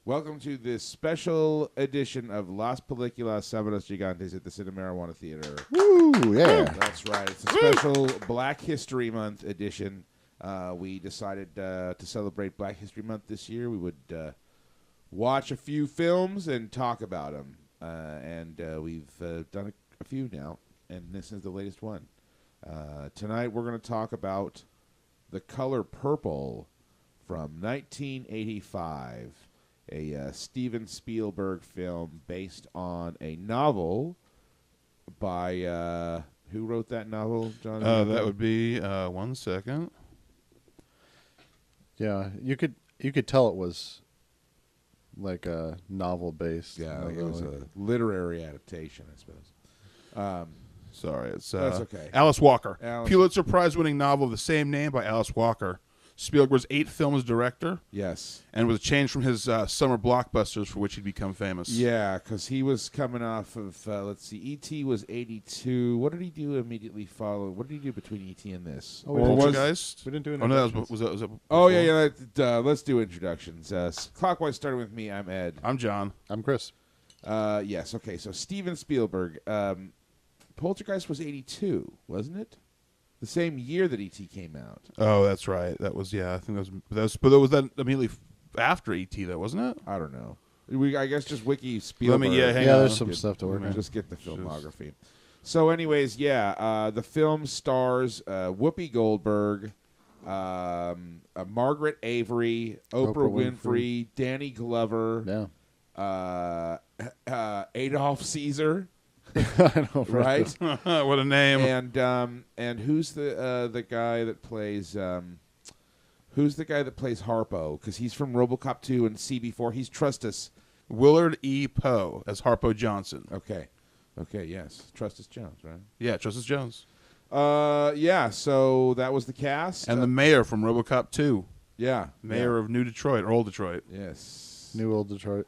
Welcome to this special edition of Las Películas Sábados Gigantes at the Cinemarijuana Theatre. Woo, yeah. That's right. It's a special Black History Month edition. We decided to celebrate Black History Month this year. We would watch a few films and talk about them. We've done a few now, and this is the latest one. Tonight we're going to talk about The Color Purple from 1985. A Steven Spielberg film based on a novel by who wrote that novel, John? That would be 1 second. Yeah, you could tell it was like a novel based. Yeah, it was a literary adaptation, I suppose. Sorry, it's that's okay. Alice Walker. Pulitzer Prize-winning novel of the same name by Alice Walker. Spielberg was 8 films director. Yes. And was a change from his summer blockbusters for which he'd become famous. Yeah, because he was coming off of, let's see, E.T. was 82. What did he do immediately following? What did he do between E.T. and this? Poltergeist? We didn't do it. Oh, no, was that oh, yeah. Let's do introductions. Clockwise starting with me, I'm Ed. I'm John. I'm Chris. Yes, okay, so Steven Spielberg. Poltergeist was 82, wasn't it? The same year that E.T. came out. Oh, that's right. That was, yeah, I think but was that immediately after E.T. though, wasn't it? I don't know. I guess just Wiki Spielberg. There's some stuff to work on. Just get the filmography. So anyways, the film stars Whoopi Goldberg, Margaret Avery, Oprah Winfrey, Danny Glover, Adolf Caesar. I know, right? What a name! And who's the guy that plays Harpo? Because he's from RoboCop 2 and CB4. He's Trustus. Willard E. Poe as Harpo Johnson. Okay, yes, Trustus Jones, right? Yeah, Trustus Jones. So that was the cast and the mayor from RoboCop 2. Yeah, mayor of New Detroit or Old Detroit. Yes, New Old Detroit.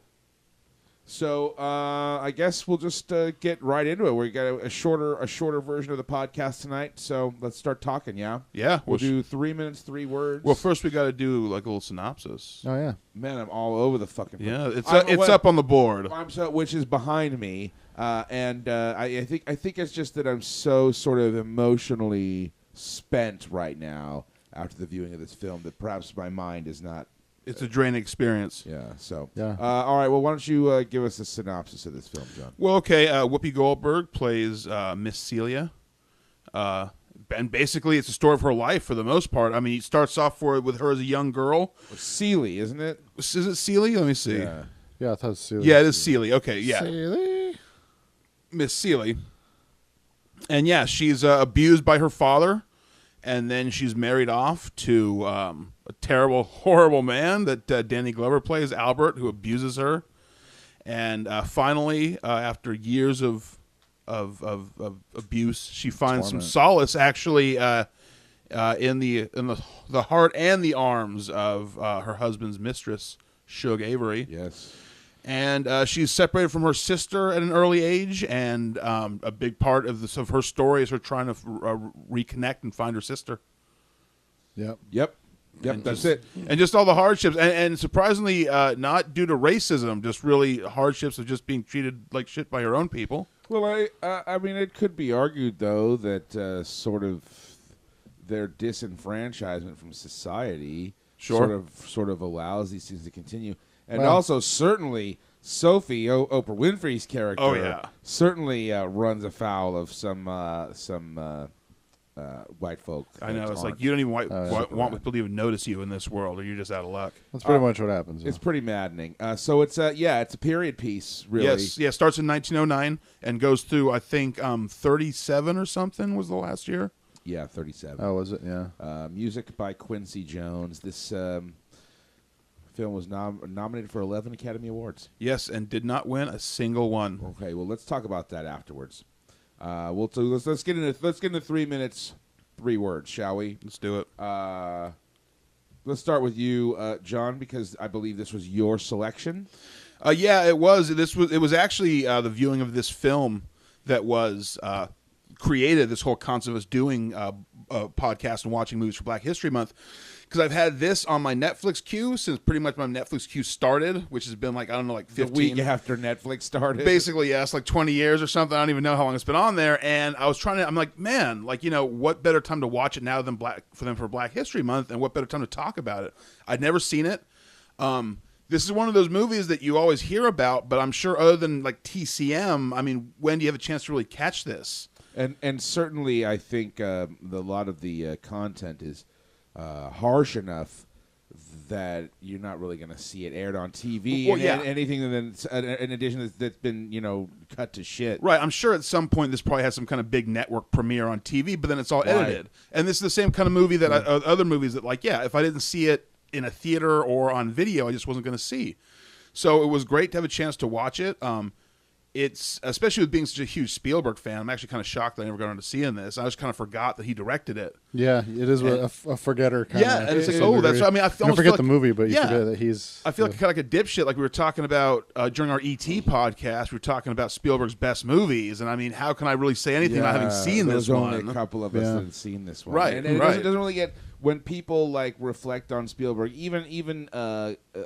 So I guess we'll just get right into it. We got a shorter version of the podcast tonight. So let's start talking. Yeah. We'll do 3 minutes, 3 words. Well, first we got to do like a little synopsis. Oh yeah. Man, I'm all over the fucking. Yeah, it's up on the board. Which is behind me, I think it's just that I'm so sort of emotionally spent right now after the viewing of this film that perhaps my mind is not. It's a draining experience. Yeah. So. Yeah. All right. Well, why don't you give us a synopsis of this film, John? Well, okay. Whoopi Goldberg plays Miss Celia, and basically it's a story of her life for the most part. I mean, it starts off with her as a young girl. Seeley, isn't it? Is it Celia? Let me see. Yeah. Yeah, I thought it was Celia. Yeah, it is Celia. Okay. Yeah. Celia. Miss Celia. And yeah, she's abused by her father. And then she's married off to a terrible, horrible man that Danny Glover plays, Albert, who abuses her. And finally, after years of abuse, she finds some solace actually in the heart and the arms of her husband's mistress, Shug Avery. Yes. And she's separated from her sister at an early age, and a big part of her story is her trying to reconnect and find her sister. Yep. That's it. And just all the hardships, and surprisingly, not due to racism, just really hardships of just being treated like shit by her own people. Well, I mean, it could be argued though that sort of their disenfranchisement from society sort of allows these things to continue. And also, certainly, Sophie, Oprah Winfrey's character, certainly runs afoul of some white folk. I know. It's like you don't even want people to even notice you in this world, or you're just out of luck. That's pretty much what happens. It's pretty maddening. So it's it's a period piece, really. Yes, yeah. Starts in 1909 and goes through, I think, 37 or something was the last year. Yeah, 37. Oh, was it? Yeah. Music by Quincy Jones. This film was nominated for 11 Academy Awards. Yes, and did not win a single one. Okay, well, let's talk about that afterwards. Let's get into 3 minutes, 3 words, shall we? Let's do it. Let's start with you, John, because I believe this was your selection. Yeah, it was. It was actually the viewing of this film that was created this whole concept of us doing a podcast and watching movies for Black History Month. because I've had this on my Netflix queue since pretty much my Netflix queue started, which has been like, I don't know, like 15. The week after Netflix started. Basically, yes, like 20 years or something. I don't even know how long it's been on there. And I was I'm like, man, like, what better time to watch it now than for Black History Month, and what better time to talk about it? I'd never seen it. This is one of those movies that you always hear about, but I'm sure other than like TCM, I mean, when do you have a chance to really catch this? And certainly, I think a lot of the content is harsh enough that you're not really going to see it aired on TV. Well, yeah. Anything in addition that's been cut to shit. Right. I'm sure at some point this probably has some kind of big network premiere on TV, but then it's all edited. And this is the same kind of movie that other movies that, like, if I didn't see it in a theater or on video, I just wasn't going to see. So it was great to have a chance to watch it. It's, especially with being such a huge Spielberg fan, I'm actually kind of shocked that I never got on to seeing this. I just kind of forgot that he directed it. Yeah, it is a forgetter kind of. Yeah, and it's like, that's, I mean, I you forget the movie, but you forget that he's. I feel like kind of like a dipshit, like we were talking about during our E.T. podcast. We were talking about Spielberg's best movies, and I mean, how can I really say anything about having seen this one? There's only a couple of us that have seen this one, right? And it doesn't really get, when people like reflect on Spielberg, even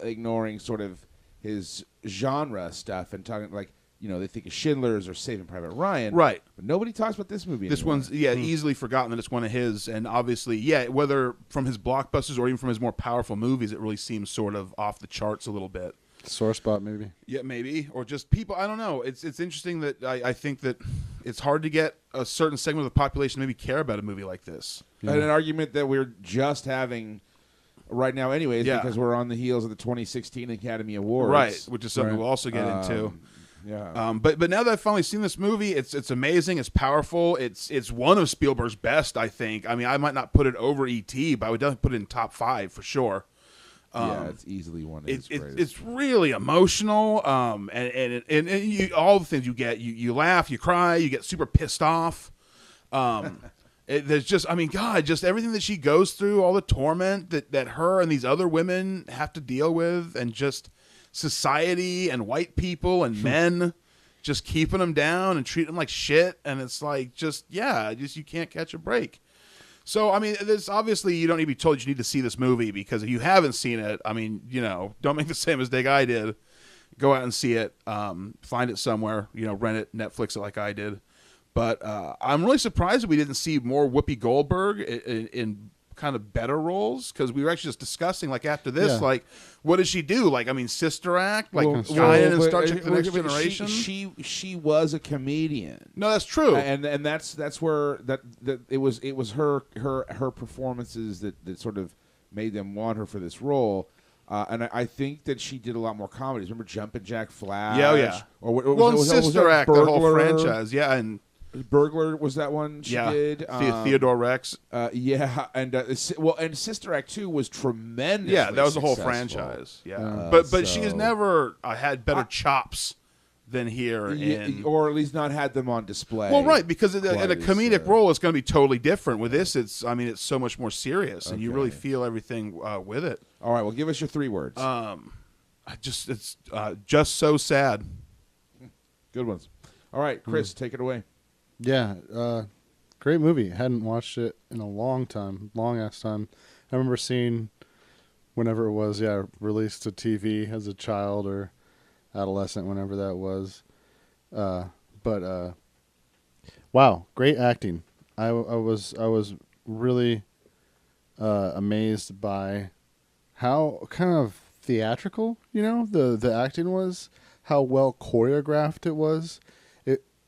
ignoring sort of his genre stuff and talking like. They think of Schindler's or Saving Private Ryan. Right. But nobody talks about this movie This anymore. one's, easily forgotten that it's one of his. And obviously, whether from his blockbusters or even from his more powerful movies, it really seems sort of off the charts a little bit. Sore spot, maybe. Yeah, maybe. Or just people, I don't know. It's interesting that I think that it's hard to get a certain segment of the population to maybe care about a movie like this. Yeah. And an argument that we're just having right now anyways, because we're on the heels of the 2016 Academy Awards. Right, which is something we'll also get into. Yeah. But now that I've finally seen this movie, it's amazing. It's powerful. It's one of Spielberg's best, I think. I mean, I might not put it over E.T., but I would definitely put it in top 5 for sure. It's easily one of his greatest. It's really emotional, and all the things you get. You laugh, you cry, you get super pissed off. There's just, I mean, God, just everything that she goes through, all the torment that her and these other women have to deal with, and just society and white people and men just keeping them down and treating them like shit. And it's like, you can't catch a break. So, I mean, there's obviously, you don't need to be told you need to see this movie, because if you haven't seen it, I mean, don't make the same mistake I did. Go out and see it, find it somewhere, rent it, Netflix it like I did. But I'm really surprised that we didn't see more Whoopi Goldberg in kind of better roles, because we were actually just discussing, like, after this, like, what does she do? Like, I mean, Sister Act, like, Guyan in Star Trek: The Next Generation. She was a comedian. No, that's true, and that's where it was her performances that sort of made them want her for this role. And I think that she did a lot more comedies. Remember Jumpin' Jack Flash? Yeah. Or Sister Act, the whole franchise, and Burglar was that one she did. Theodore Rex. And Sister Act 2 was tremendous. Yeah, that was a whole franchise. Yeah, but she's never had better chops than here, or at least not had them on display. Well, right, because in a comedic role, it's going to be totally different. With this, it's so much more serious, and you really feel everything with it. All right, well, give us your 3 words. It's just so sad. Good ones. All right, Chris, take it away. Yeah, great movie. Hadn't watched it in a long ass time. I remember seeing whenever it was, released to TV as a child or adolescent, whenever that was. Wow, great acting. I was really amazed by how kind of theatrical, the acting was, how well choreographed it was.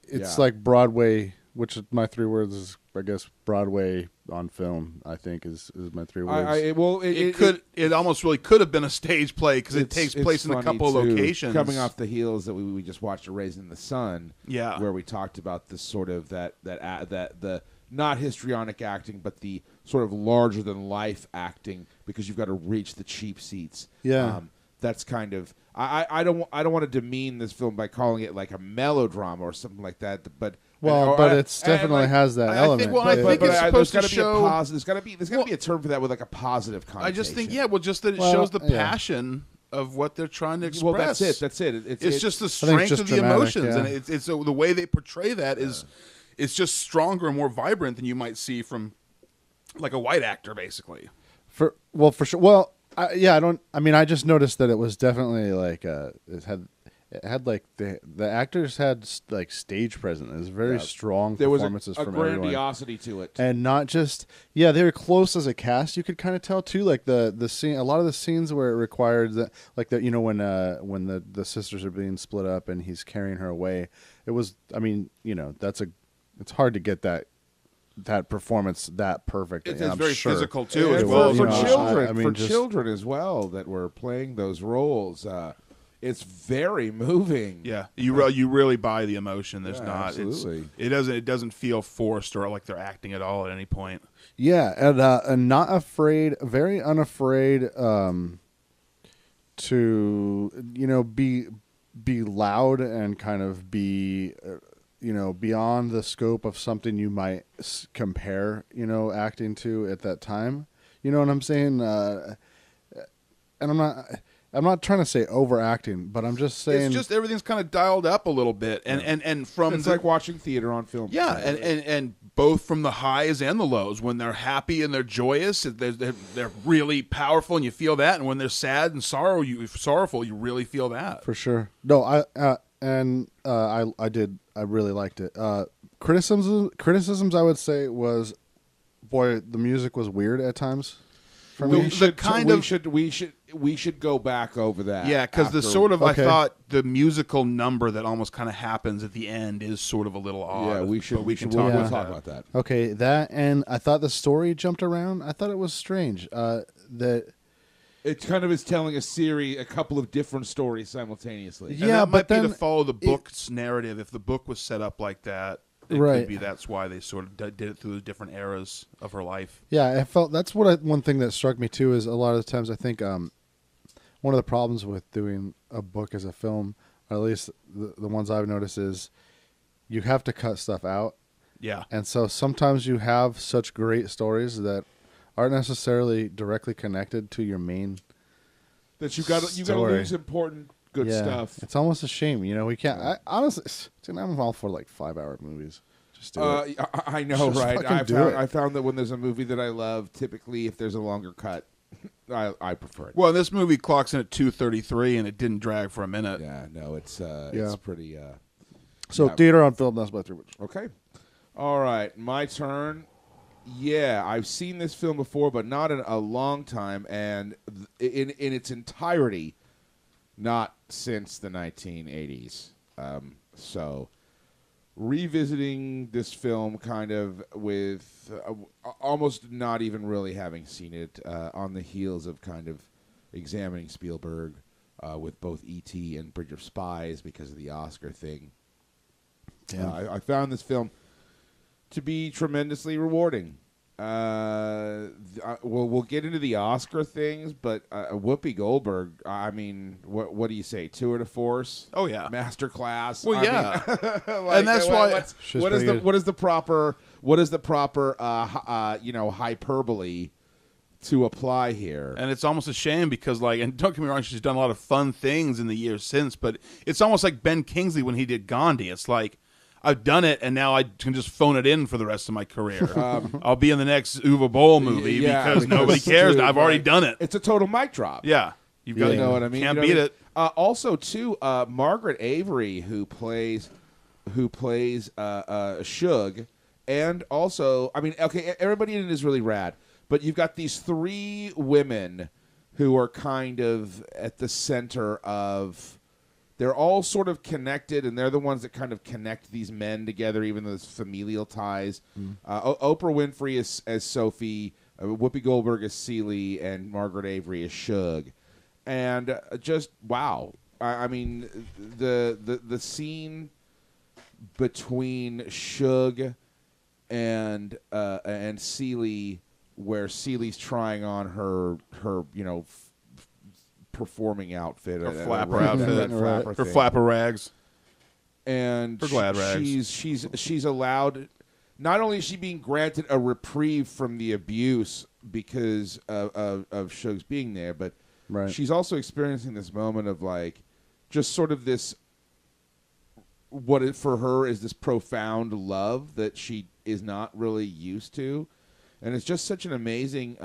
It's like Broadway, which my 3 words is, I guess, Broadway on film, I think is my 3 words. It almost really could have been a stage play, because it takes place in a couple of locations. Coming off the heels that we just watched A Raisin in the Sun, yeah, where we talked about this sort of that the not histrionic acting, but the sort of larger than life acting, because you've got to reach the cheap seats. Yeah. That's kind of I don't want to demean this film by calling it like a melodrama or something like that, but it definitely has that element. I think it's supposed to show. There's got to be a term for that with like a positive connotation. I just think just that it shows the passion of what they're trying to express. Well, that's it. It's just the strength of the dramatic, emotions, and it's the way they portray that is it's just stronger and more vibrant than you might see from like a white actor, basically. For sure. Well, I don't. I mean, I just noticed that it was definitely like it had like the actors had like stage presence. It was very strong There was performances a from everyone. grandiosity to it, And not just they were close as a cast. You could kind of tell too, like the scene. A lot of the scenes where it required that, like the when the sisters are being split up and he's carrying her away. It was. I mean, it's hard to get that performance that perfect. It's and I'm very sure. physical too, and as well. for you know, children, I mean, for children as well that were playing those roles. It's very moving. Yeah, you really buy the emotion. There's not. Absolutely. It doesn't feel forced or like they're acting at all at any point. Yeah, and not afraid, very unafraid to be loud and kind of be beyond the scope of something you might compare acting to at that time. You know what I'm saying? And I'm not trying to say overacting, but I'm just saying It's just everything's kind of dialed up a little bit, and from It's like watching theater on film. yeah, and both from the highs and the lows. When they're happy and they're joyous, they're really powerful, and you feel that. And when they're sad and sorrowful, you really feel that. for sure. No, I really liked it. Criticisms I would say was, boy, the music was weird at times. For me. We should go back over that. Yeah, because the after- sort of Okay. I thought the musical number that almost kind of happens at the end is sort of a little odd. Yeah, we should. but We can should. talk We'll about talk that. about that. Okay, that, and I thought the story jumped around. I thought it was strange that. It kind of is telling a couple of different stories simultaneously. And Yeah, that but might be then to follow the book's narrative. If the book was set up like that, it Right. could be that's why they sort of did it through the different eras of her life. Yeah, I felt that's one thing that struck me too is a lot of the times I think one of the problems with doing a book as a film, or at least the ones I've noticed, is you have to cut stuff out, Yeah. and so sometimes you have such great stories that aren't necessarily directly connected to your main. That you got to Story. lose important good stuff. It's almost a shame, we can't. I honestly, dude, I'm all for like 5-hour movies. Just do it. I know, Just right? fucking do it. I found that when there's a movie that I love, typically if there's a longer cut, I prefer it. Well, this movie clocks in at 2:33, and it didn't drag for a minute. Yeah, no, it's Yeah. pretty. So yeah. theater on film, that's by 3 weeks. Okay. All right, my turn. Yeah, I've seen this film before, but not in a long time, and in its entirety, not since the 1980s. So, revisiting this film kind of with almost not even really having seen it on the heels of kind of examining Spielberg with both E.T. and Bridge of Spies because of the Oscar thing. Yeah. I found this film to be tremendously rewarding. We'll get into the Oscar things, but Whoopi Goldberg, I mean, what do you say? Tour de force? Oh, yeah. Masterclass? Well, I yeah. mean, And that's why- She's what is pretty the good. proper hyperbole to apply here? And it's almost a shame because, and don't get me wrong, she's done a lot of fun things in the years since, but it's almost like Ben Kingsley when he did Gandhi. It's like, I've done it, and now I can just phone it in for the rest of my career. I'll be in the next Uwe Boll movie Yeah, because nobody cares. dude, I've already right. done it. It's a total mic drop. Yeah. You've got You know what I mean? Can't You know beat what I mean? it. Also, too, Margaret Avery, who plays Shug, and also, I mean, okay, everybody in it is really rad, but you've got these 3 women who are kind of at the center of. They're all sort of connected, and they're the ones that kind of connect these men together, even though there's familial ties. Oprah Winfrey as Sophie, Whoopi Goldberg as Celie, and Margaret Avery as Shug. And just, wow. I mean, the scene between Shug and Celie, where Celie's trying on her performing outfit, Her flapper outfit. red flapper Her thing. flapper rags. And Her glad rags. she's allowed. Not only is she being granted a reprieve from the abuse because of Shug's being there, but Right. she's also experiencing this moment of just sort of this. For her is this profound love that she is not really used to, and it's just such an amazing,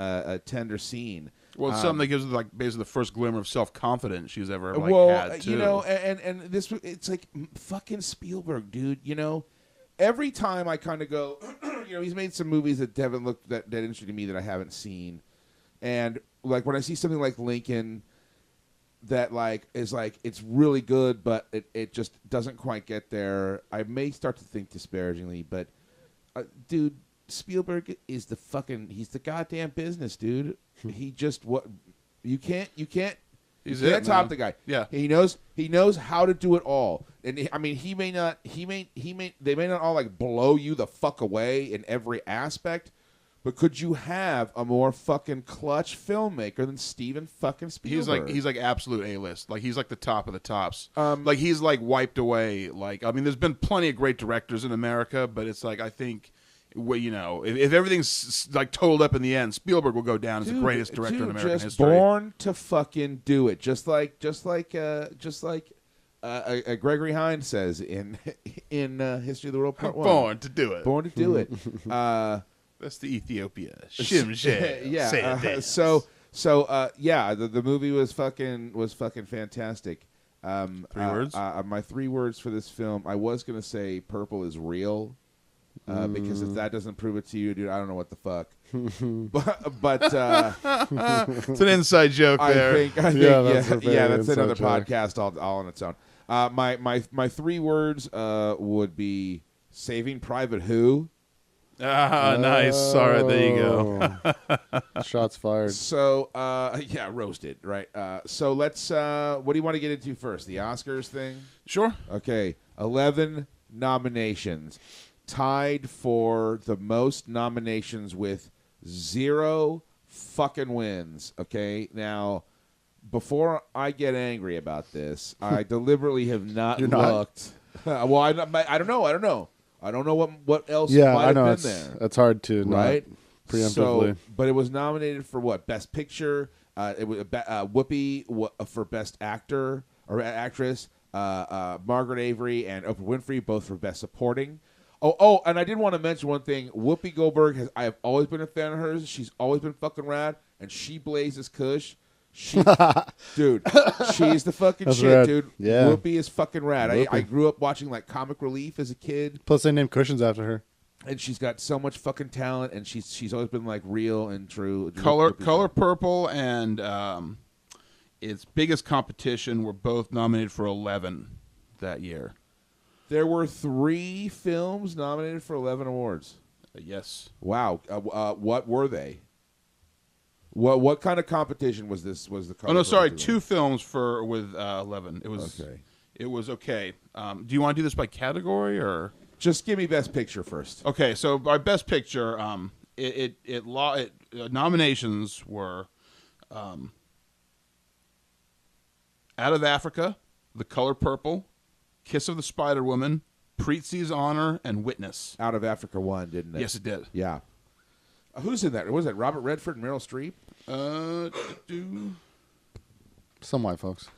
tender scene. Well, it's something that gives her like basically the first glimmer of self-confidence she's ever like had too. You know, and this, it's like fucking Spielberg, dude. You know, every time I kind of go, you know, he's made some movies that haven't looked that interesting to me that I haven't seen, and like when I see something like Lincoln, that like is like it's really good, but it just doesn't quite get there. I may start to think disparagingly, but dude, Spielberg is he's the goddamn business, dude. He just you can't top the guy. Yeah, he knows how to do it all. And I mean, they may not all like blow you the fuck away in every aspect, but could you have a more fucking clutch filmmaker than Steven fucking Spielberg? He's like absolute A-list. Like he's like the top of the tops. Like he's like wiped away. Like I mean, there's been plenty of great directors in America, but it's like I think. Well, you know, if everything's like totaled up in the end, Spielberg will go down as the greatest director in American history. Born to fucking do it, just like Gregory Hines says in History of the World Part 1. Born to do it. Born to do it. That's the Ethiopia. Shimshay. Yeah. The movie was fucking fantastic. 3 words. My 3 words for this film. I was gonna say purple is real. Because if that doesn't prove it to you, dude, I don't know what the fuck. but it's an inside joke there. I think that's another podcast all on its own. My 3 words would be Saving Private Who. Nice. Sorry, there you go. Shots fired. So roasted, right? So let's. What do you want to get into first? The Oscars thing? Sure. Okay, 11 nominations. Tied for the most nominations with 0 fucking wins. Okay, now before I get angry about this, I deliberately have not looked. Well, I don't know. I don't know what else might have been there. That's hard to right preemptively. But it was nominated for what? Best Picture. It was Whoopi for Best Actor or Actress. Margaret Avery and Oprah Winfrey both for Best Supporting. Oh, and I did want to mention one thing. Whoopi Goldberg I have always been a fan of hers. She's always been fucking rad, and she blazes kush. Dude, she's the fucking That's shit, rad. dude. Yeah. Whoopi is fucking rad. I grew up watching like Comic Relief as a kid. Plus, they named cushions after her. And she's got so much fucking talent, and she's always been like real and true. Color Purple and its biggest competition were both nominated for 11 that year. There were 3 films nominated for 11 awards. Yes. Wow. What were they? What kind of competition was this? Was the? Oh no, sorry. 2 films with 11. It was okay. It was okay. Do you want to do this by category or? Just give me Best Picture first. Okay, so by Best Picture, nominations were Out of Africa, The Color Purple, Kiss of the Spider Woman, Preetzi's Honor, and Witness. Out of Africa won, didn't it? Yes, it did. Yeah. Who's in that? Was it Robert Redford and Meryl Streep? Some white folks.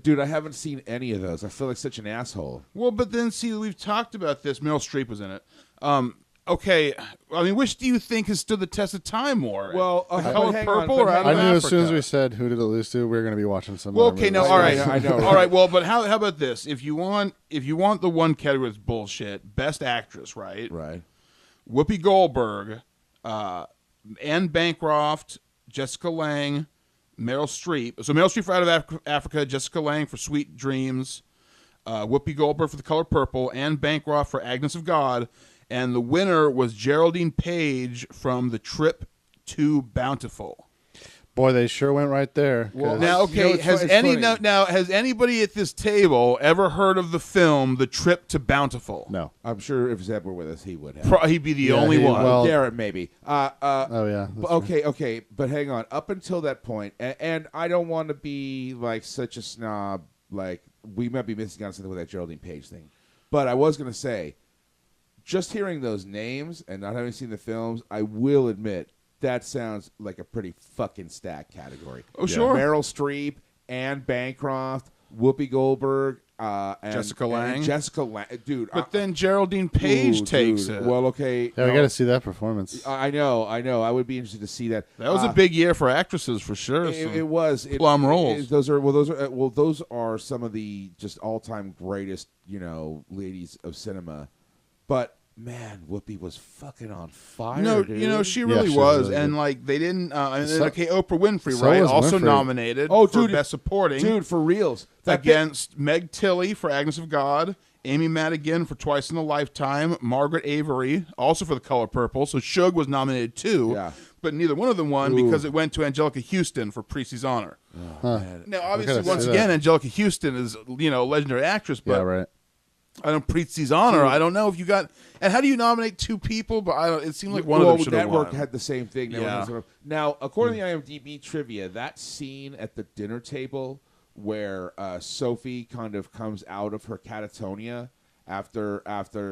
Dude, I haven't seen any of those. I feel like such an asshole. Well, but then, see, we've talked about this. Meryl Streep was in it. Okay, I mean, which do you think has stood the test of time more? Well, Color Purple or Out of Africa? I knew as soon as we said who did it lose to, we were going to be watching some. Well, okay, no, all right, I know. Right? All right, well, but how about this? If you want the one category that's bullshit, Best Actress, right? Right. Whoopi Goldberg, Anne Bancroft, Jessica Lange, Meryl Streep. So Meryl Streep for Out of Africa, Jessica Lange for Sweet Dreams, Whoopi Goldberg for The Color Purple, Anne Bancroft for Agnes of God, and the winner was Geraldine Page from The Trip to Bountiful. Boy, they sure went right there. Well, now, okay, has anybody at this table ever heard of the film The Trip to Bountiful? No. I'm sure if Zeb were with us, he would have. He'd be the only one. Well, Garrett, maybe. Oh, yeah. Okay, but hang on. Up until that point, and I don't want to be like such a snob, like we might be missing on something with that Geraldine Page thing. But I was going to say, just hearing those names and not having seen the films, I will admit that sounds like a pretty fucking stacked category. Oh, sure. Meryl Streep, Anne Bancroft, Whoopi Goldberg, and Jessica Lange. And Jessica Lange, dude. But then Geraldine Page takes it. Well, okay. Yeah, we got to see that performance. I know. I would be interested to see that. That was a big year for actresses, for sure. It was plum roles. Those are some of the just all-time greatest, ladies of cinema. But man, Whoopi was fucking on fire. No, dude. she really was, really and did. like they didn't. Oprah Winfrey, So right? was Also Winfrey. nominated. Oh, for dude, Best Supporting, dude, for reals. against Meg Tilly for Agnes of God, Amy Madigan for Twice in a Lifetime, Margaret Avery also for The Color Purple. So Shug was nominated too, Yeah. but neither one of them won Ooh. because it went to Angelica Houston for Precy's Honor. Man. Now, obviously, gotta once see again, that. Angelica Houston is a legendary actress, but Yeah, right. I don't Precy's Honor. I don't know if you got. And how do you nominate two people? But I don't. It seemed like one of them should have won. Network had the same thing. Yeah. Now, according to IMDb trivia, that scene at the dinner table where Sophie kind of comes out of her catatonia after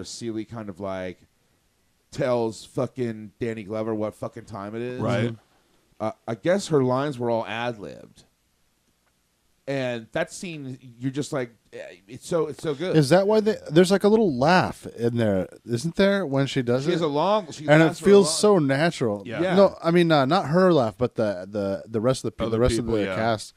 Celie kind of like tells fucking Danny Glover what fucking time it is. Right. I guess her lines were all ad-libbed. And that scene, you're just like, it's so good. Is that why there's like a little laugh in there, isn't there, when she does She it? has a long, and it feels so natural. Yeah. Yeah. No, I mean not her laugh, but the rest of the Other rest people, of the yeah. cast.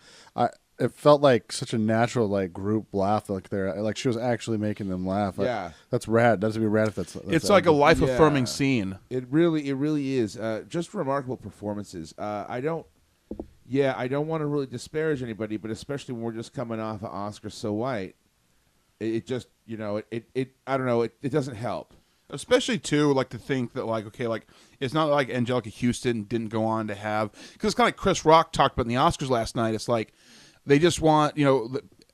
It felt like such a natural like group laugh, like she was actually making them laugh. Like, Yeah. that's rad. That'd be rad if that's It's like a life-affirming Yeah. scene. It really is. Just remarkable performances. I don't want to really disparage anybody, but especially when we're just coming off of Oscar So White, it just, I don't know, it doesn't help. Especially too, like to think that it's not like Angelica Houston didn't go on to have, because it's kind of like Chris Rock talked about in the Oscars last night. It's like they just want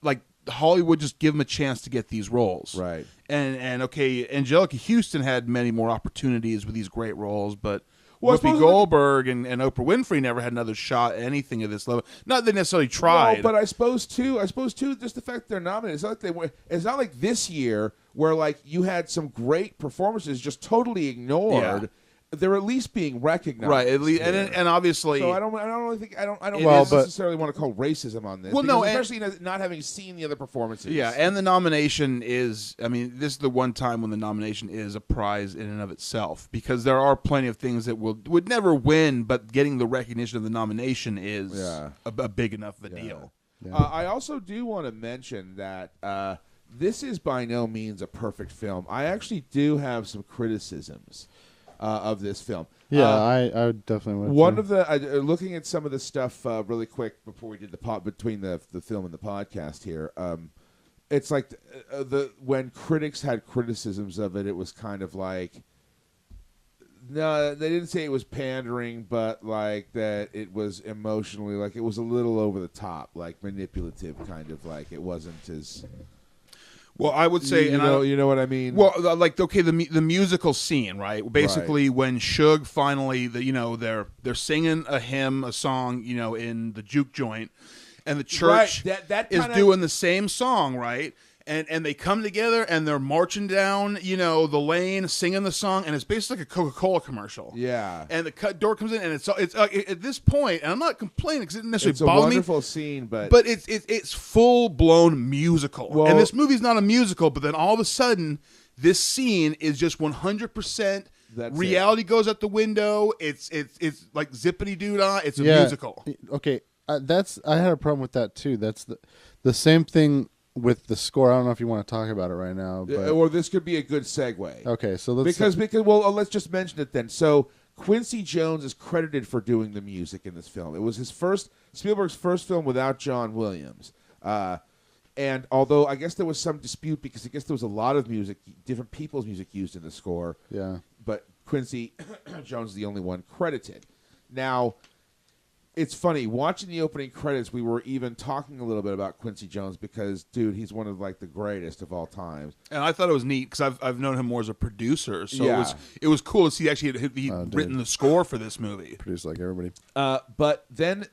like Hollywood just give them a chance to get these roles, Right. And okay, Angelica Houston had many more opportunities with these great roles, but Well, I Whoopi suppose Goldberg and Oprah Winfrey never had another shot at anything of this level. Not that they necessarily tried, Well, but I suppose too, just the fact they're nominated. It's not like this year where like you had some great performances just totally ignored. Yeah. They're at least being recognized, right? At least, here. and obviously, So I don't really think I don't Well, but- necessarily want to call racism on this. Well, no, because especially not having seen the other performances. yeah, and the nomination is, I mean, this is the one time when the nomination is a prize in and of itself, because there are plenty of things that would never win, but getting the recognition of the nomination is Yeah. a big enough of a deal. I also do want to mention that this is by no means a perfect film. I actually do have some criticisms of this film. Yeah, I definitely would. One too. of the looking at some of the stuff really quick before we did between the film and the podcast here. It's like when critics had criticisms of it, it was kind of like, no, they didn't say it was pandering, but like that it was emotionally, like it was a little over the top, like manipulative, kind of like it wasn't as. Well, I would say, you know what I mean. well, like okay, the musical scene, right? Basically, when Suge finally, they're singing a song, in the juke joint, and the church that is kinda- doing the same song, right? And they come together and they're marching down, the lane, singing the song, and it's basically like a Coca-Cola commercial. Yeah. And the door comes in, and it's at this point, and I'm not complaining because it didn't necessarily It's a bother me. wonderful scene, but It's full blown musical, Well- and this movie's not a musical. But then all of a sudden, this scene is just 100%. That's Reality goes out the window. It's like zippity doo dah. It's a Yeah. musical. Okay, I had a problem with that too. That's the same thing with the score. I don't know if you want to talk about it right now, but or this could be a good segue. okay. So let's Because let's just mention it then. So Quincy Jones is credited for doing the music in this film. It was Spielberg's first film without John Williams. And although I guess there was some dispute because I guess there was a lot of music, different people's music used in the score. yeah. But Quincy Jones is the only one credited. Now, it's funny watching the opening credits. We were even talking a little bit about Quincy Jones because, dude, he's one of like the greatest of all time. And I thought it was neat because I've known him more as a producer, so Yeah. it was cool to see actually he'd Oh, dude. written the score for this movie. Produced like everybody. But then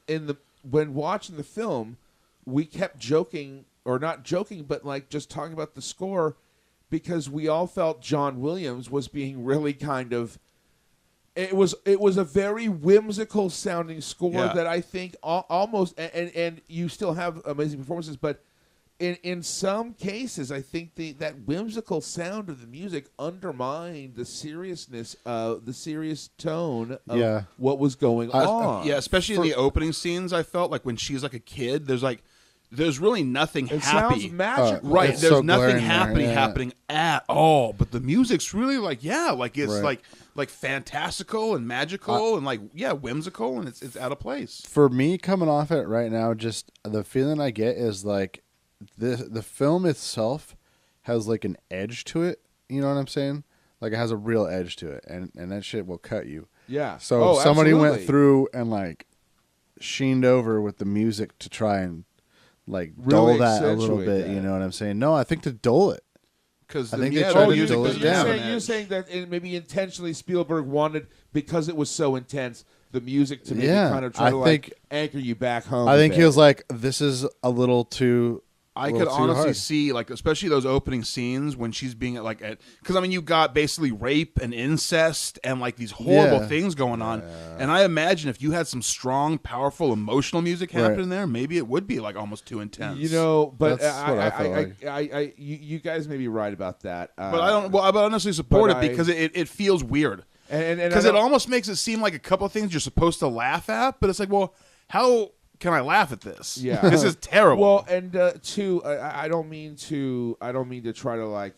when watching the film, we kept joking, or not joking, but like just talking about the score, because we all felt John Williams was being really kind of. It was a very whimsical sounding score Yeah. that I think almost and you still have amazing performances, but in some cases, I think that whimsical sound of the music undermined the seriousness, the serious tone of what was going on. Yeah, especially in the opening scenes, I felt like when she's like a kid, there's really nothing it happy. Sounds magical. Right, It's there's so nothing glaring happening at all. But the music's really like it's Right. like fantastical and magical and like whimsical, and it's out of place. For me, coming off it right now, just the feeling I get is like the film itself has like an edge to it. You know what I'm saying? Like it has a real edge to it, and that shit will cut you. Yeah. So if somebody absolutely. went through and like sheened over with the music to try and like Really dull that a little accentuate bit. that. You know what I'm saying? No, I think to dull it. Because I think the they tried to music dull it doesn't down. have an You're edge. saying that maybe intentionally Spielberg wanted, because it was so intense, the music to maybe Yeah, kind of try I to think- like anchor you back home. I a think he bit. was like, "This is a little too." I a could little too honestly hard. see, like, especially those opening scenes when she's being because I mean, you got basically rape and incest and like these horrible Yeah. things going on. And I imagine if you had some strong, powerful, emotional music happening there, maybe it would be like almost too intense. You know, but That's what I felt like. you guys may be right about that. but I don't. Well, I honestly support but it because it feels weird. and Because it almost makes it seem like a couple of things you're supposed to laugh at, but it's like, well, how can I laugh at this? Yeah. This is terrible. Well, and two, I don't mean to try to like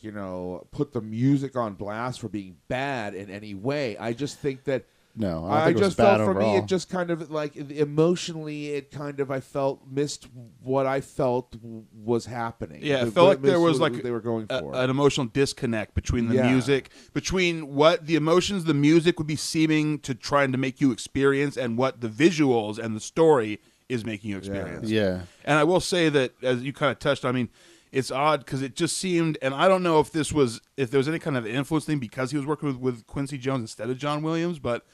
put the music on blast for being bad in any way. I just think that. No, I think it was just bad felt for me, overall. it just kind of like emotionally, it kind of I felt missed what I felt was happening. Yeah, it felt like there was what like they were going for. an emotional disconnect between the Yeah. music, between what the emotions the music would be seeming to trying to make you experience, and what the visuals and the story is making you experience. Yeah. And I will say that, as you kind of touched on, I mean, it's odd because it just seemed, and I don't know if there was any kind of influence thing because he was working with Quincy Jones instead of John Williams, but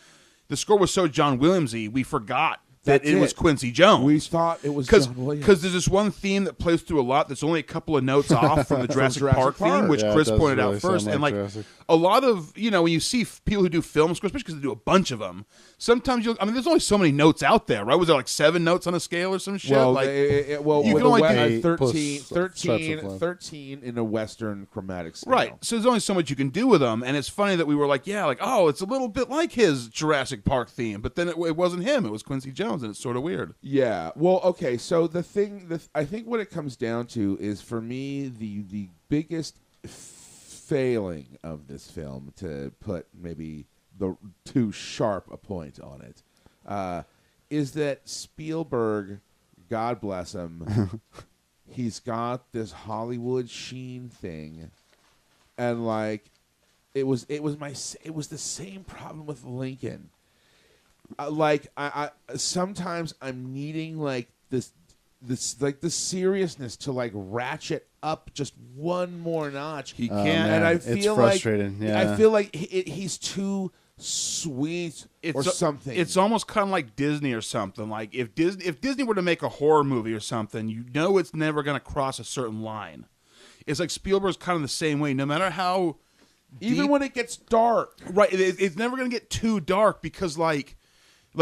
the score was so John Williams-y, we forgot that That's it was it. Quincy Jones. We thought it was John Williams. Because there's this one theme that plays through a lot that's only a couple of notes off from the Jurassic Jurassic Park theme, Park. which Yeah, it Chris does pointed really out first. sound And like like Jurassic. a lot of, when you see people who do film scores, especially because they do a bunch of them, sometimes there's only so many notes out there, right? Was there like 7 notes on a scale or some shit? Well, like, you you can can only do 13, plus subsequent. 13 in a Western chromatic scale. right. So there's only so much you can do with them. And it's funny that we were like, oh, it's a little bit like his Jurassic Park theme. But then it wasn't him. It was Quincy Jones. And it's sort of weird. Yeah. Well, okay. So I think what it comes down to is, for me, the biggest failing of this film, to put maybe the too sharp a point on it, is that Spielberg, God bless him, he's got this Hollywood sheen thing, and like it was the same problem with Lincoln. I sometimes I'm needing like this like the seriousness to like ratchet up just one more notch. He Oh, can't. man, and I it's feel frustrating. like Yeah. I feel like he's too sweet or something. It's almost kind of like Disney or something. Like if Disney were to make a horror movie or something, it's never going to cross a certain line. It's like Spielberg's kind of the same way. No matter how even deep- when it gets dark. right, it's never going to get too dark because like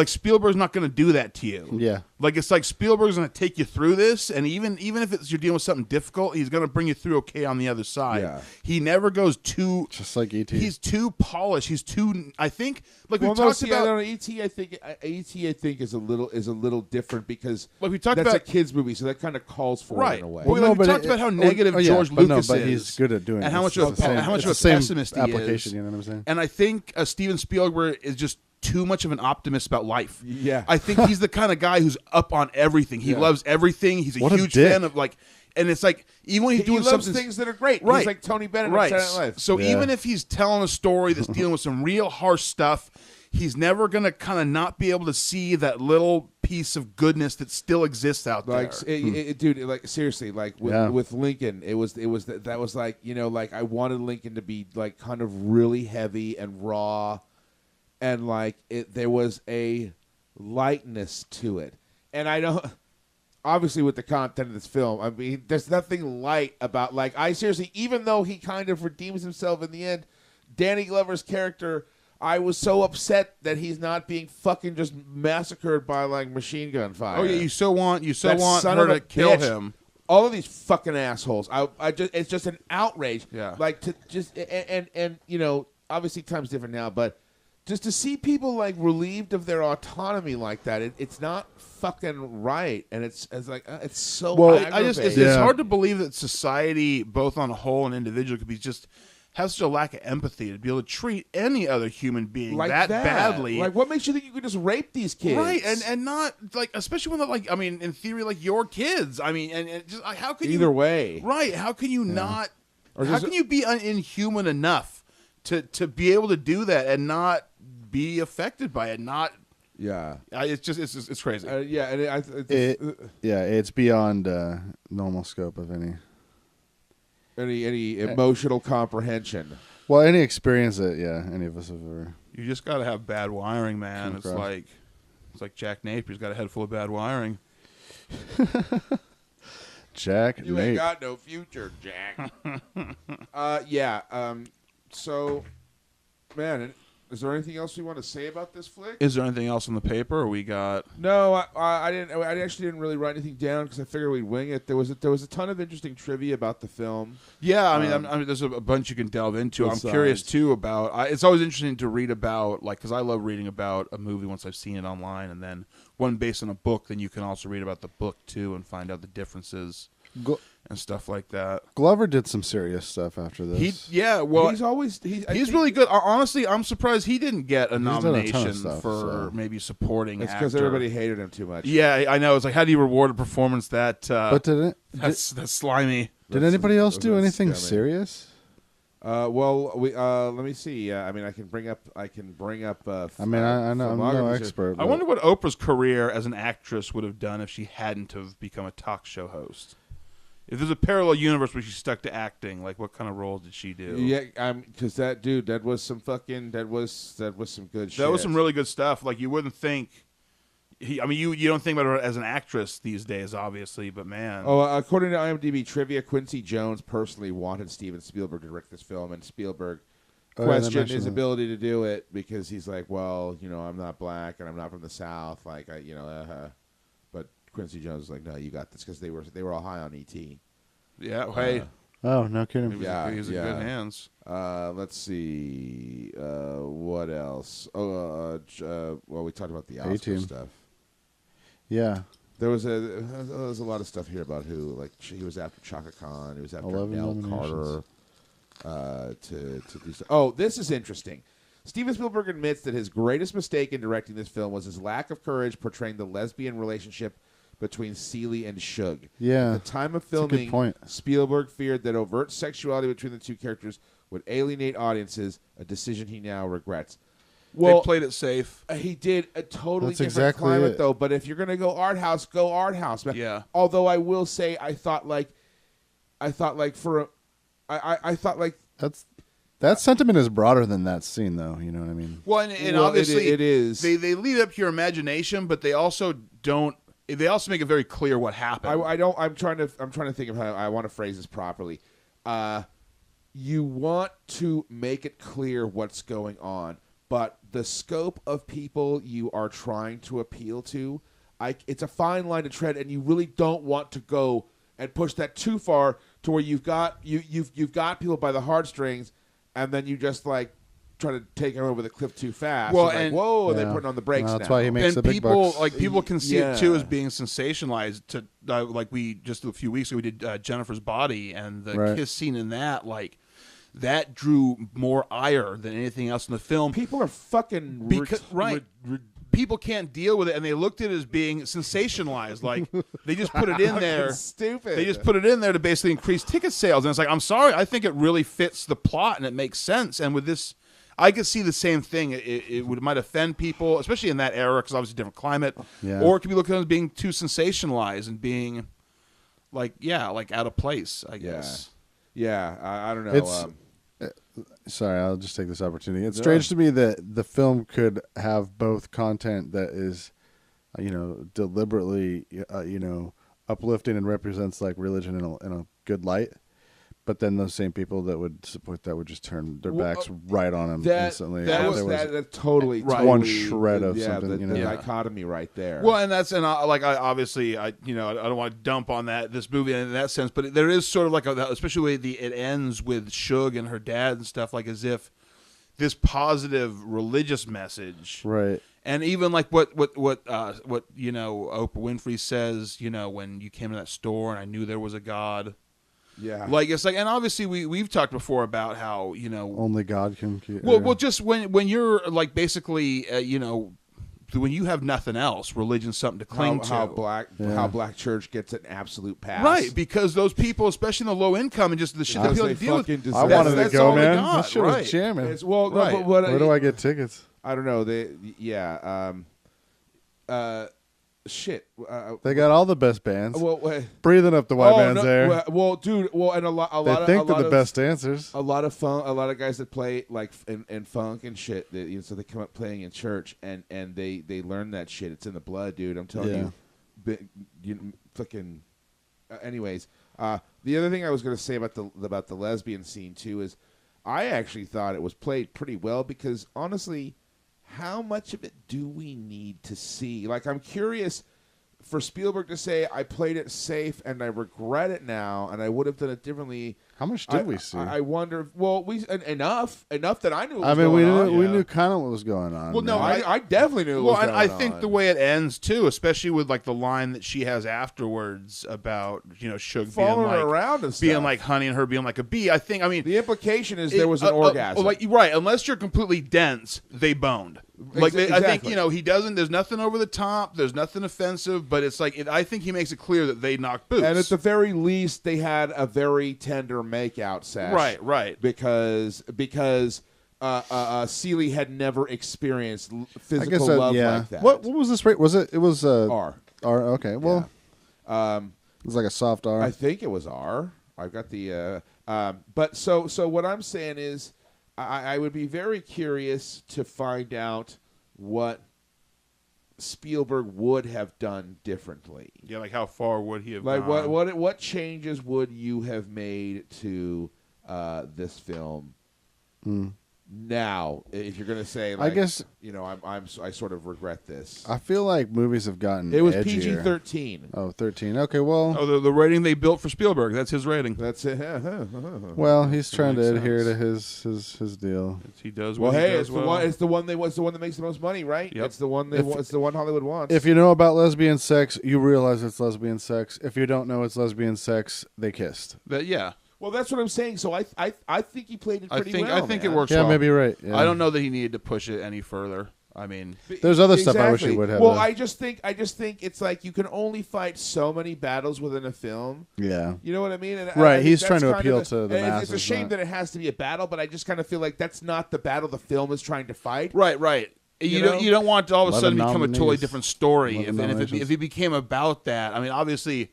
Spielberg's not going to do that to you. Yeah. Like it's like Spielberg's going to take you through this, and even if you're dealing with something difficult, he's going to bring you through okay on the other side. Yeah. He never goes too. Just like E.T. He's too polished. He's too. I think like Well, we no, talked see, about. I don't know, E.T. I think is a little different because Like we talked that's about a kids movie, so that kind of calls for right. it in a way. Well, no, we but talked about how negative George but Lucas but is. he's good at doing and it. how much It's of the a same- how much it's of a the same pessimist he application. is. You know what I'm saying? And I think Steven Spielberg is just too much of an optimist about life. Yeah. I think he's the kind of guy who's up on everything. He Yeah. loves everything. He's a What a huge dick. fan of like, and it's like even when he's he doing loves something things that are great. Right. He's like Tony Bennett right. on Saturday Night Live. So Yeah. even if he's telling a story that's dealing with some real harsh stuff, he's never gonna kind of not be able to see that little piece of goodness that still exists out Like, there. dude, like seriously, like with Lincoln, it was that was like like I wanted Lincoln to be like kind of really heavy and raw, and like there was a lightness to it, and I don't. Obviously, with the content of this film, I mean, there's nothing light about like I seriously, even though he kind of redeems himself in the end, Danny Glover's character. I was so upset that he's not being fucking just massacred by like machine gun fire. Oh yeah, you so want That son her of a to kill bitch. him. all of these fucking assholes. It's just an outrage. Yeah. Like to just and you know, obviously time's different now, but just to see people like relieved of their autonomy like that, it's not fucking right, and it's like it's so. Well, aggravating. it's hard to believe that society, both on a whole and individual, could be just have such a lack of empathy to be able to treat any other human being like that badly. Like, what makes you think you could just rape these kids? Right, and not like, especially when they're like, I mean, in theory, like your kids. I mean, and just like, how can either way, right? How can you not? Or how can you be inhuman enough to be able to do that and not be affected by it? Not. Yeah, it's crazy. Yeah, and it's beyond normal scope of any emotional comprehension. Well, any experience that any of us have ever. You just got to have bad wiring, man. It's like Jack Napier's got a head full of bad wiring. Jack, you ain't got no future, Jack. So, man. Is there anything else we want to say about this flick? Is there anything else on the paper? Or we got no. I didn't. I actually didn't really write anything down because I figured we'd wing it. There was a ton of interesting trivia about the film. Yeah, I mean, there's a bunch you can delve into. I'm curious too about. It's always interesting to read about, like, because I love reading about a movie once I've seen it online, and then one based on a book. Then you can also read about the book too and find out the differences. And stuff like that. Glover did some serious stuff after this. He's really good. Honestly, I'm surprised he didn't get a nomination for maybe supporting actor. It's because everybody hated him too much. Yeah, I know. It's like, how do you reward a performance that? But that's slimy. Did anybody else do anything serious? Well, let me see. I mean, I can bring up. I know I'm no expert. I wonder what Oprah's career as an actress would have done if she hadn't have become a talk show host. If there's a parallel universe where she stuck to acting, like what kind of roles did she do? Yeah, because that was some good shit. That was some really good stuff. Like you wouldn't think. You don't think about her as an actress these days, obviously, but man. Oh, according to IMDb trivia, Quincy Jones personally wanted Steven Spielberg to direct this film, and Spielberg questioned his ability to do it because he's like, well, I'm not black and I'm not from the South, like but Quincy Jones was like, no, you got this, because they were all high on E.T. Yeah, hey. Oh, no kidding. He's in good hands. Let's see. What else? Well, we talked about the Oscar stuff. Yeah. There was a lot of stuff here about who, like, he was after Chaka Khan. He was after Nell Carter to do stuff. Oh, this is interesting. Steven Spielberg admits that his greatest mistake in directing this film was his lack of courage portraying the lesbian relationship between Celie and Shug. Yeah. At the time of filming, Spielberg feared that overt sexuality between the two characters would alienate audiences, a decision he now regrets. Well, they played it safe. He did a totally different climate, though. But if you're going to go art house, go art house. Yeah. Although I will say, I thought that sentiment is broader than that scene, though. You know what I mean? Well, and obviously it is. They lead up to your imagination, but they also don't. They also make it very clear what happened. I'm trying to think of how I want to phrase this properly. You want to make it clear what's going on, but the scope of people you are trying to appeal to, it's a fine line to tread, and you really don't want to go and push that too far to where you've got people by the heartstrings, and then you just like try to take them over the cliff too fast. Well, and whoa, they're putting on the brakes. That's why he makes the big bucks. bucks. Like people can see it too as being sensationalized. To like we just a few weeks ago we did Jennifer's Body, and the kiss scene in that, like that drew more ire than anything else in the film. People are fucking people can't deal with it, and they looked at it as being sensationalized. Like they just put it in there. Stupid. They just put it in there to basically increase ticket sales, and it's like, I'm sorry, I think it really fits the plot and it makes sense. And with this, I could see the same thing. It might offend people, especially in that era, because obviously different climate. Yeah. Or it could be looked at as being too sensationalized and being like out of place, I guess. Yeah, I don't know. Sorry, I'll just take this opportunity. It's strange to me that the film could have both content that is, deliberately, uplifting and represents like religion in a good light, But then those same people that would support that would just turn their backs right on him That instantly. that's totally Right. one shred of something. The dichotomy right there. Well, and that's obviously I don't want to dump on this movie in that sense, but there is sort of like especially the way it ends with Suge and her dad and stuff, like as if this positive religious message, Right. And even like what Oprah Winfrey says, when you came to that store and I knew there was a God. Yeah, Like it's like, and obviously we've talked before about how only God can. Well, just when you're like basically when you have nothing else, religion's something to cling to. How black church gets an absolute pass, Right? Because those people, especially in the low income and just the shit that people deal with, I wanted to go, man. That shit was jamming. Right. Where do I get tickets? I don't know. Shit. They got all the best bands. Well, Breathing Up the White Man's Air. Well, dude. Well, and a lot. They think they're the best dancers. A lot of fun. A lot of guys that play like in funk and shit. So they come up playing in church, and they learn that shit. It's in the blood, dude. I'm telling you. Fucking. Anyways, the other thing I was going to say about the lesbian scene too is, I actually thought it was played pretty well because honestly, how much of it do we need to see? Like, I'm curious for Spielberg to say, I played it safe and I regret it now, and I would have done it differently. How much did we see? I wonder. Well, enough that I knew. We knew kind of what was going on. Well, no, I definitely knew. Well, and I think the way it ends too, especially with like the line that she has afterwards about Suge following being like around and stuff, being like honey and her being like a bee. I mean the implication is there was an orgasm. Right, unless you're completely dense, they boned. Like Exactly. I think he doesn't. There's nothing over the top. There's nothing offensive. But it's like I think he makes it clear that they knocked boots. And at the very least, they had a very tender make-out sesh. Right. Because Seeley had never experienced physical love like that. What was this rate? Was it? It was R. R. Okay. Well, it was like a soft R. I think it was R. I've got the. But so what I'm saying is, I would be very curious to find out what Spielberg would have done differently. Yeah, like how far would he have like gone? what changes would you have made to this film now, if you're going to say, like, I guess I sort of regret this. I feel like movies have gotten It was edgier. PG-13. Oh, 13. Okay, well. Oh, the rating they built for Spielberg. That's his rating. That's it. Well, he's trying to makes adhere sense. to his deal. He does. Well, what hey, he does it's the one that makes the most money, right? Yep. It's the one it's the one Hollywood wants. If you know about lesbian sex, you realize it's lesbian sex. If you don't know it's lesbian sex, they kissed. Yeah. Well, that's what I'm saying. So I think he played it pretty well. I think it works. Yeah, well. maybe you're right. Yeah. I don't know that he needed to push it any further. I mean, there's other stuff I wish he would have. Well, I just think it's like you can only fight so many battles within a film. Yeah. You know what I mean? And right. I he's trying to appeal to the masses. It's a shame that it has to be a battle, but I just kind of feel like that's not the battle the film is trying to fight. Right. You don't want to all of a sudden become a totally different story. If it became about that, I mean, obviously.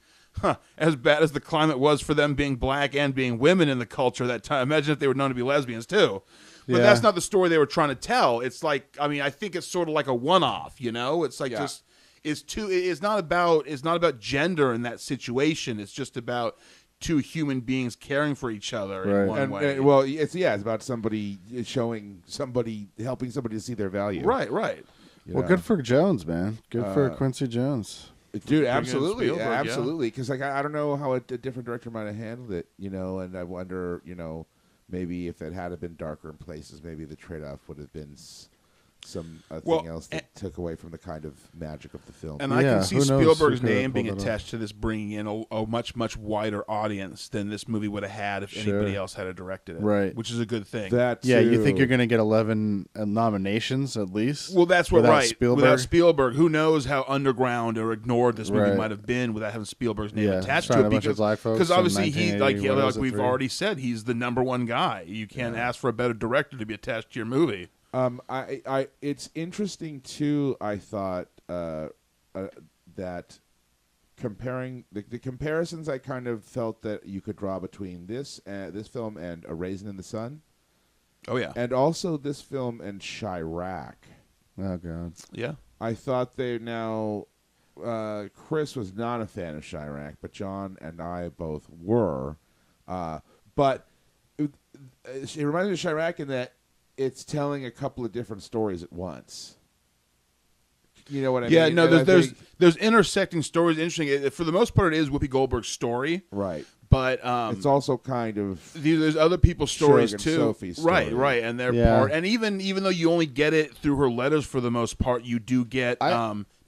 As bad as the climate was for them being black and being women in the culture at that time, imagine if they were known to be lesbians too. But that's not the story they were trying to tell. It's like, I mean, I think it's sort of like a one-off, It's like it's not about gender in that situation. It's just about two human beings caring for each other in one way. Well, it's about somebody helping somebody to see their value. Right. Well, good for Jones, man. Good for Quincy Jones. Dude, absolutely, because like I don't know how a different director might have handled it, and I wonder, maybe if it had been darker in places, maybe the trade-off would have been something else that took away from the kind of magic of the film. And I can see Spielberg's name being attached to this, bringing in a much, much wider audience than this movie would have had if anybody else had directed it. Right. Which is a good thing. You think you're going to get 11 nominations at least? Well, that's what, right. Spielberg? Without Spielberg, who knows how underground or ignored this movie might have been without having Spielberg's name attached to it. Because obviously, like we've already said, he's the number one guy. You can't ask for a better director to be attached to your movie. It's interesting too. I thought that comparing the comparisons, I kind of felt that you could draw between this film and A Raisin in the Sun. Oh yeah, and also this film and Chirac. Oh god, yeah. I thought they now. Chris was not a fan of Chirac, but John and I both were. But it reminds me of Chirac in that it's telling a couple of different stories at once. You know what I mean? Yeah, no, And there's intersecting stories. Interesting. For the most part, it is Whoopi Goldberg's story. right. But It's also kind of there's other people's stories Shug and too. Sophie's story. Right, and they're Yeah. part. And even though you only get it through her letters for the most part, you do get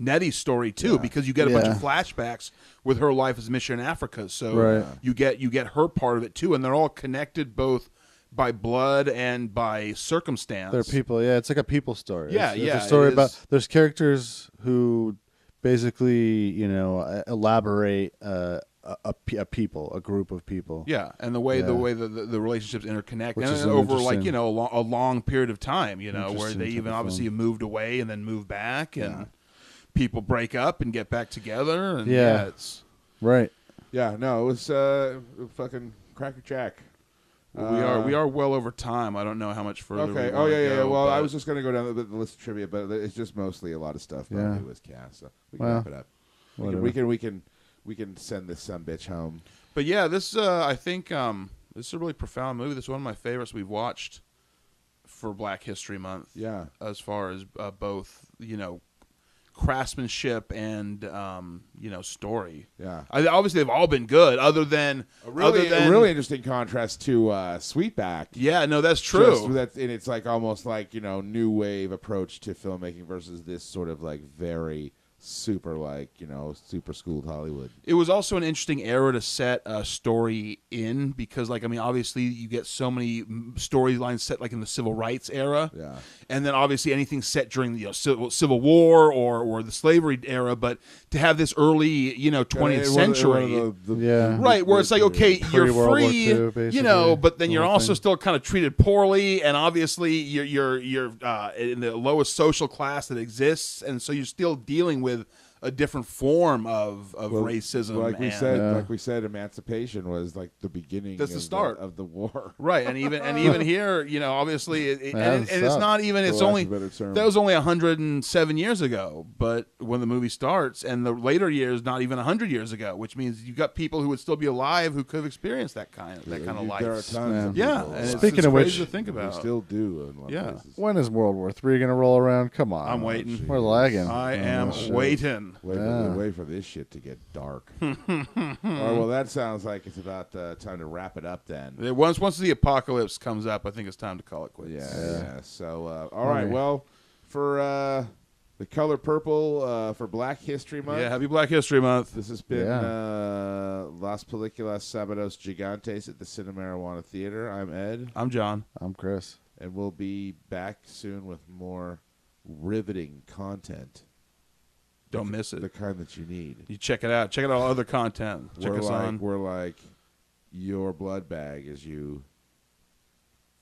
Nettie's story too, because you get a bunch of flashbacks with her life as a missionary in Africa. So you get her part of it too, and they're all connected both by blood and by circumstance. They're people. Yeah, it's like a people story. Yeah, it's yeah, a story it about. is. There's characters who basically, elaborate a people, a group of people. Yeah, and the way the relationships interconnect, Which and is over interesting. a long period of time, where Interesting they type even of obviously film. moved away and then moved back, and people break up and get back together, and it's Right. yeah. No, it was fucking Cracker Jack. we are well over time. I don't know how much further. Okay. We Oh wanna yeah. go, Well, I but- was just gonna go down the list of trivia, but it's just mostly a lot of stuff that Yeah. was cast. So we can Well, wrap it up. We can send this sumbitch home. But yeah, this I think this is a really profound movie. This is one of my favorites we've watched for Black History Month. Yeah. As far as both craftsmanship and story. Yeah. Obviously they've all been good, other than A really interesting contrast to Sweetback. Yeah, no, that's true. And it's like almost like new wave approach to filmmaking versus this sort of like very super super schooled Hollywood. It was also an interesting era to set a story in because, obviously you get so many storylines set like in the civil rights era, and then obviously anything set during the Civil War or the slavery era. But to have this early 20th century, right, where it's like, okay, you're free, but then you're also still kind of treated poorly, and obviously you're in the lowest social class that exists, and so you're still dealing with a different form of racism. Like we said, emancipation was like the beginning. That's the start of the war, right? And even here, obviously, it's not even. It's only that was only 107 years ago. But when the movie starts, and the later years, not even 100 years ago, which means you got people who would still be alive who could have experienced that kind of life. There are tons of people. And speaking it's of crazy which, to think about. We still do. In a lot of places. When is World War III going to roll around? Come on, I'm waiting. We're lagging. I am waiting. Wait for this shit to get dark. All right, well, that sounds like it's about time to wrap it up then. Once the apocalypse comes up, I think it's time to call it quits. Yeah. So, all right. Well, for the color purple for Black History Month. Yeah, happy Black History Month. This has been Las Películas Sábados Gigantes at the Cinemarijuana Theatre. I'm Ed. I'm John. I'm Chris. And we'll be back soon with more riveting content. Don't miss it. The kind that you need. You check it out. Check out all other content. Check us on. We're like your blood bag as you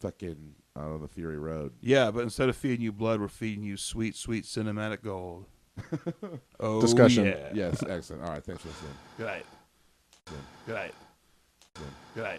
fucking out on the Fury Road. Yeah, but instead of feeding you blood, we're feeding you sweet, sweet cinematic gold. Oh, Discussion. Yeah. Yes, excellent. All right, thanks for listening. Good night. Good night. Good night.